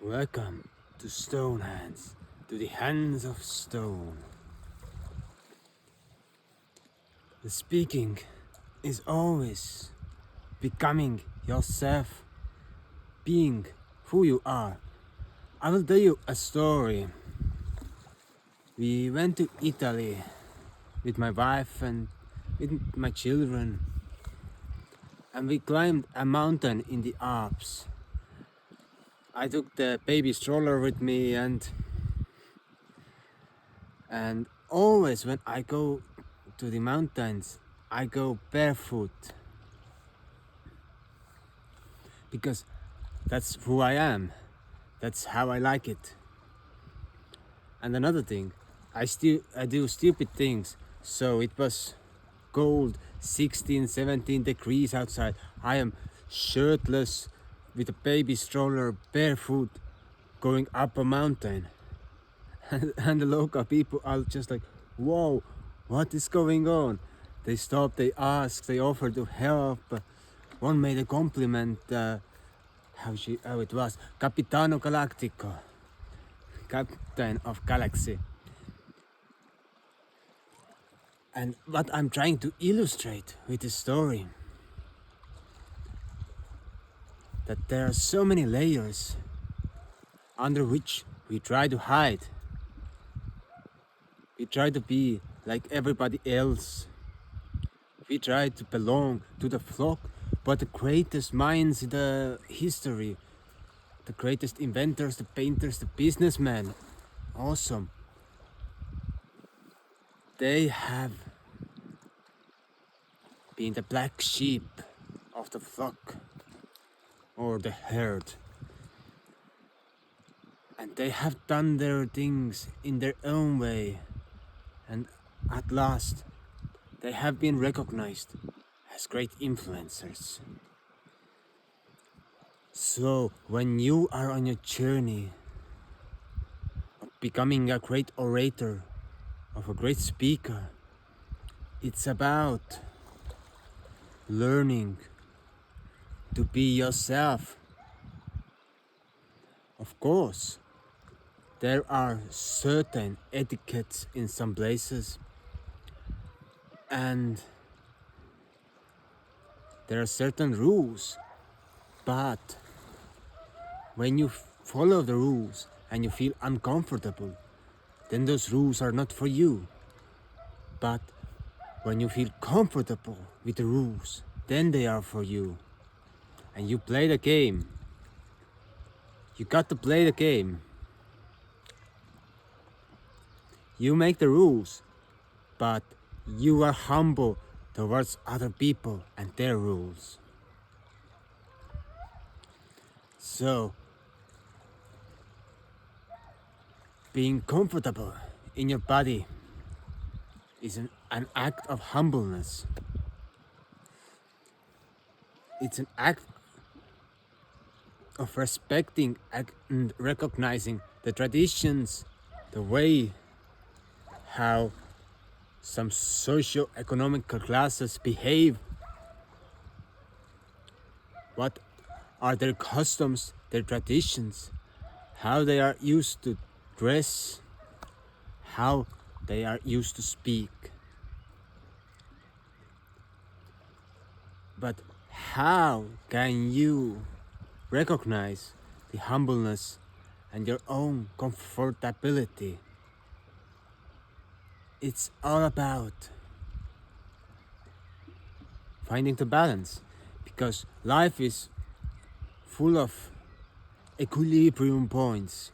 Welcome to Stone Hands, to the hands of stone. The speaking is always becoming yourself, being who you are. I will tell you a story. We went to Italy with my wife and with my children, and we climbed a mountain in the Alps. I took the baby stroller with me, and always when I go to the mountains, I go barefoot because that's who I am. That's how I like it. And another thing, I do stupid things. So it was cold, 16, 17 degrees outside. I am shirtless with a baby stroller, barefoot, going up a mountain. And the local people are just like, whoa, what is going on? They stopped, they asked, they offered to help. One made a compliment, how it was, Capitano Galactico, Captain of Galaxy. And what I'm trying to illustrate with this story, that there are so many layers under which we try to hide. We try to be like everybody else. We try to belong to the flock, but the greatest minds in the history, the greatest inventors, the painters, the businessmen, awesome. They have been the black sheep of the flock or the herd. And they have done their things in their own way. And at last, they have been recognized as great influencers. So, when you are on your journey of becoming a great orator, of a great speaker, it's about learning to be yourself. Of course, there are certain etiquettes in some places, and there are certain rules, but when you follow the rules and you feel uncomfortable, then those rules are not for you. But when you feel comfortable with the rules, then they are for you. And you play the game. You got to play the game. You make the rules, but you are humble towards other people and their rules. So, being comfortable in your body is an act of humbleness. It's an act of respecting and recognizing the traditions, the way how some socio-economical classes behave. What are their customs, their traditions, how they are used to dress, how they are used to speak. But how can you recognize the humbleness and your own comfortability? It's all about finding the balance, because life is full of equilibrium points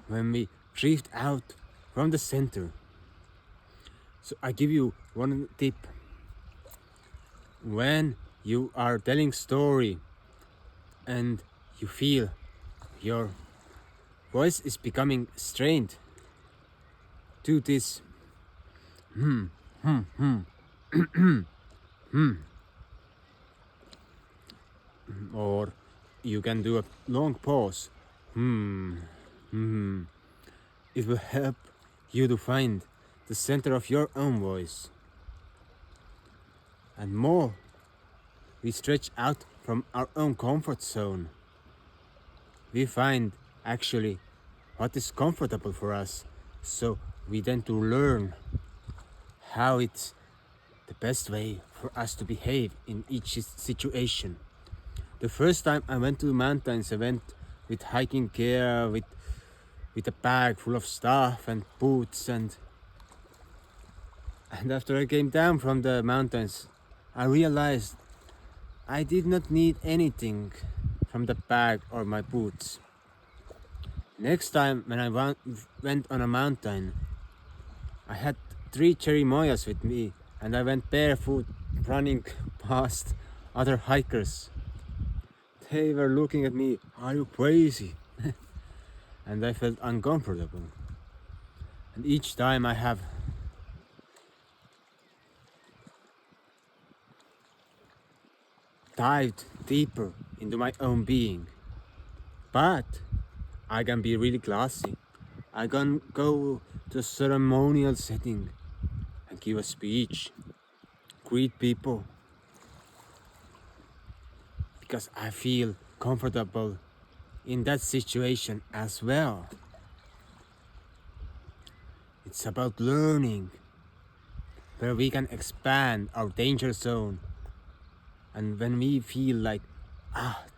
when we drift out from the center. So I give you one tip. When you are telling story and you feel your voice is becoming strained, do this or you can do a long pause. It will help you to find the center of your own voice. And more, we stretch out from our own comfort zone. we find actually what is comfortable for us. So we tend to learn how it's the best way for us to behave in each situation. The first time I went to the mountains, I went with hiking gear, with a bag full of stuff and boots, and after I came down from the mountains, I realized I did not need anything from the bag or my boots. Next time when I went on a mountain, I had 3 cherimoyas with me, and I went barefoot running past other hikers. They were looking at me, "Are you crazy?" And I felt uncomfortable. And each time I have dived deeper into my own being. But I can be really classy. I can go to a ceremonial setting and give a speech, greet people, because I feel comfortable in that situation as well. It's about learning where we can expand our danger zone, and when we feel like,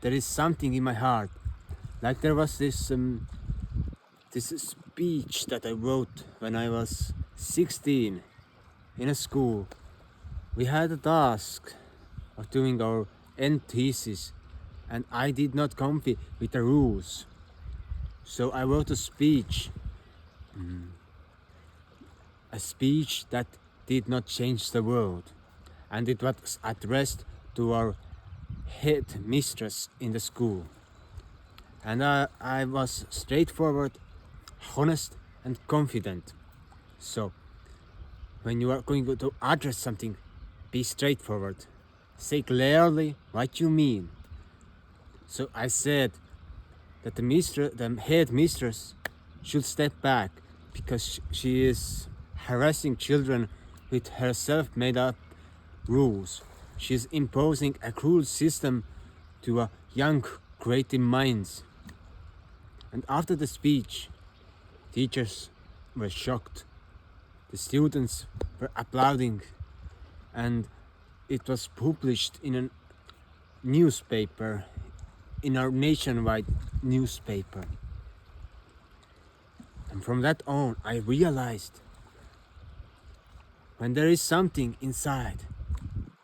there is something in my heart, like there was this speech that I wrote when I was 16 in a school. We had a task of doing our end thesis, and I did not comfy with the rules. So I wrote a speech that did not change the world, and it was addressed to our head mistress in the school. And I was straightforward, honest, and confident. So when you are going to address something, be straightforward. Say clearly what you mean. So I said that the head mistress should step back because she is harassing children with her self-made up rules. She is imposing a cruel system to a young creative minds. And after the speech, teachers were shocked. The students were applauding, and it was published in a newspaper, in our nationwide newspaper. And from that on, I realized when there is something inside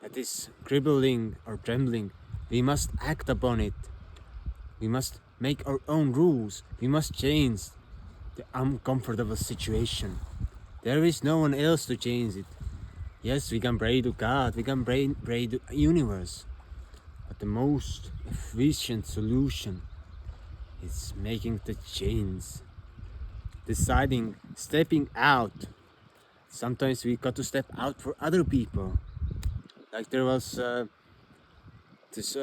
that is crippling or trembling, we must act upon it. We must make our own rules. We must change the uncomfortable situation. There is no one else to change it. Yes, we can pray to God, we can pray to the universe, but the most efficient solution is making the change. Deciding, stepping out. Sometimes we got to step out for other people. Like there was this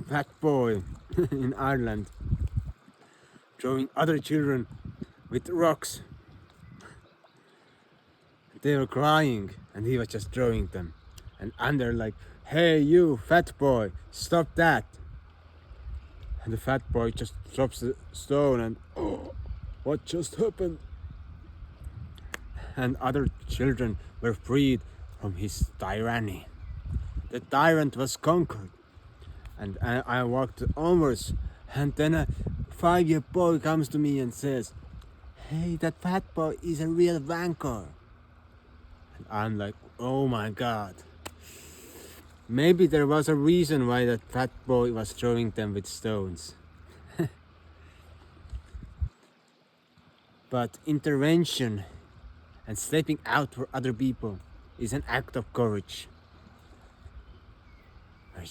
fat boy in Ireland throwing other children with rocks. They were crying and he was just throwing them. And they're like, "Hey you fat boy, stop that." And the fat boy just drops the stone and, "Oh, what just happened?" And other children were freed from his tyranny. The tyrant was conquered. And I walked onwards, and then a 5-year boy comes to me and says, "Hey, that fat boy is a real wanker." And I'm like, oh my God. Maybe there was a reason why that fat boy was throwing them with stones. But intervention and stepping out for other people is an act of courage.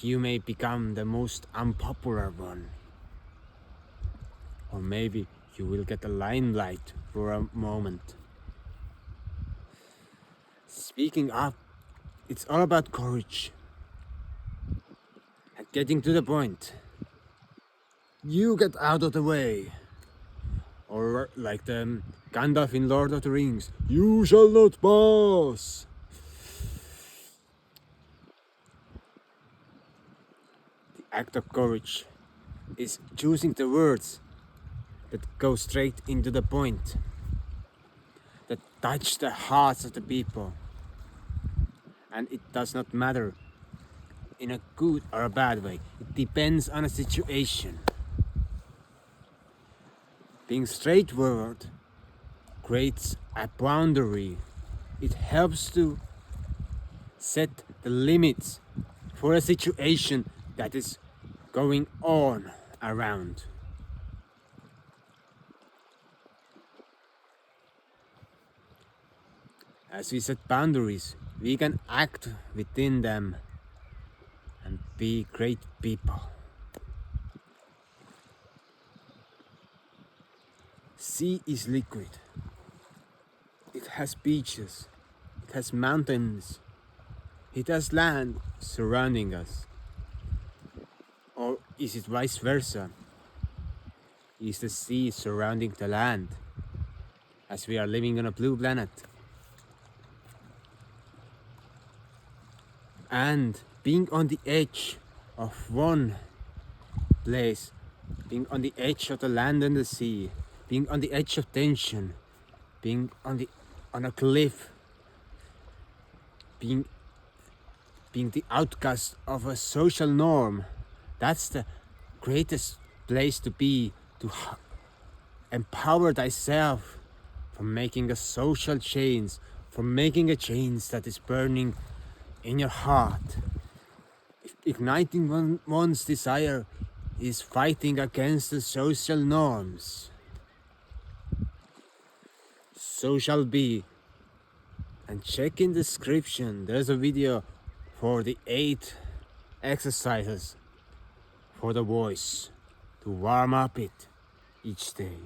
You may become the most unpopular one. Or maybe you will get a limelight for a moment. Speaking up, it's all about courage. And getting to the point. You get out of the way. Or like the Gandalf in Lord of the Rings, "You shall not pass." The act of courage is choosing the words that go straight into the point, that touch the hearts of the people. And it does not matter in a good or a bad way. It depends on a situation. Being straightforward creates a boundary. It helps to set the limits for a situation that is going on around. As we set boundaries, we can act within them and be great people. Sea is liquid. It has beaches. It has mountains. It has land surrounding us. Or is it vice versa? Is the sea surrounding the land as we are living on a blue planet? And being on the edge of one place, being on the edge of the land and the sea, being on the edge of tension, being on a cliff, being the outcast of a social norm, that's the greatest place to be, to empower thyself for making a social change, for making a change that is burning in your heart. Igniting one's desire is fighting against the social norms. So shall be. And check in the description, there's a video for the 8 exercises for the voice to warm up it each day.